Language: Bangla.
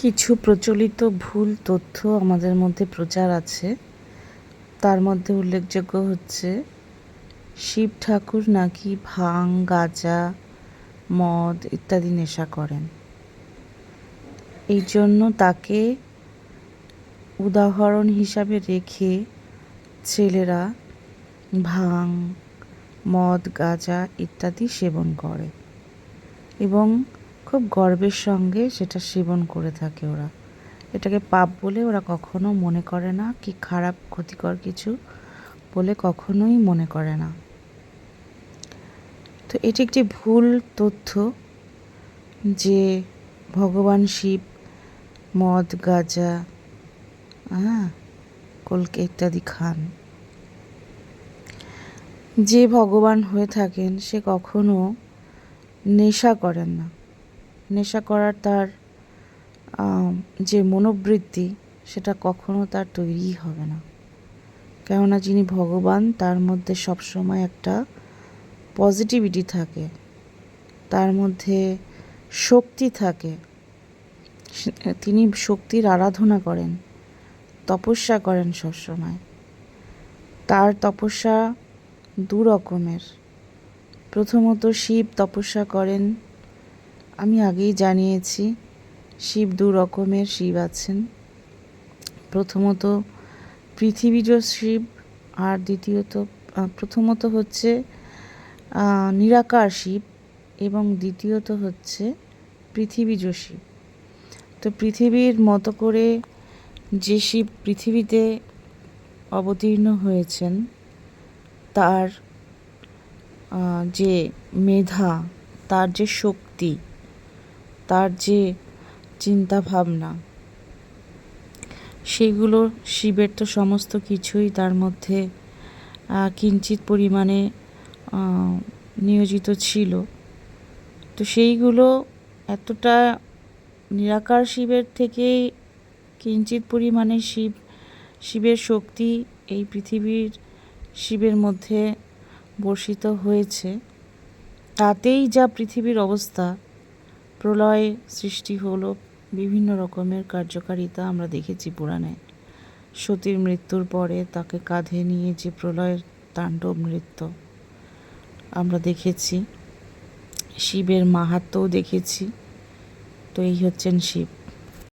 কিছু প্রচলিত ভুল তথ্য আমাদের মধ্যে প্রচার আছে। তার মধ্যে উল্লেখযোগ্য হচ্ছে শিব ঠাকুর নাকি ভাং, গাঁজা, মদ ইত্যাদি নেশা করেন। এই জন্য তাকে উদাহরণ হিসাবে রেখে ছেলেরা ভাং, মদ, গাঁজা ইত্যাদি সেবন করে এবং খুব গর্বের সঙ্গে সেটা সেবন করে থাকে। ওরা এটাকে পাপ বলে ওরা কখনো মনে করে না, কি খারাপ ক্ষতিকর কিছু বলে কখনোই মনে করে না। তো এটি একটি ভুল তথ্য যে ভগবান শিব মদ, গাঁজা, কলকে ইত্যাদি খান। যে ভগবান হয়ে থাকেন সে কখনো নেশা করেন না। নেশা করার তার যে মনোবৃত্তি সেটা কখনো তার তৈরিই হবে না। কেননা যিনি ভগবান তার মধ্যে সবসময় একটা পজিটিভিটি থাকে, তার মধ্যে শক্তি থাকে। তিনি শক্তির আরাধনা করেন, তপস্যা করেন সবসময়। তার তপস্যা দু রকমের। প্রথমত শিব তপস্যা করেন, আমি আগেই জানিয়েছি শিব দু রকমের শিব আছেন। প্রথমত পৃথিবীজ শিব, আর প্রথমত হচ্ছে নিরাকার শিব এবং দ্বিতীয়ত হচ্ছে পৃথিবীজ শিব। তো পৃথিবীর মতো করে যে শিব পৃথিবীতে অবতীর্ণ হয়েছেন তার যে মেধা, তার যে শক্তি, তার যে চিন্তা ভাবনা, সেগুলো শিবের তো সমস্ত কিছুই তার মধ্যে কিঞ্চিত পরিমাণে নিয়োজিত ছিল। তো সেইগুলো এতটা নিরাকার শিবের থেকে কিঞ্চিত পরিমাণে শিবের শক্তি এই পৃথিবীর শিবের মধ্যে বর্ষিত হয়েছে। তাতেই যা পৃথিবীর অবস্থা, প্রলয় সৃষ্টি হলো, বিভিন্ন রকমের কার্যকারিতা আমরা দেখেছি পুরাণে। সতীর মৃত্যুর পরে তাকে কাঁধে নিয়ে যে প্রলয়ের তাণ্ডব নৃত্য আমরা দেখেছি, শিবের মাহাত্ম্যও দেখেছি। তো এই হচ্ছেন শিব।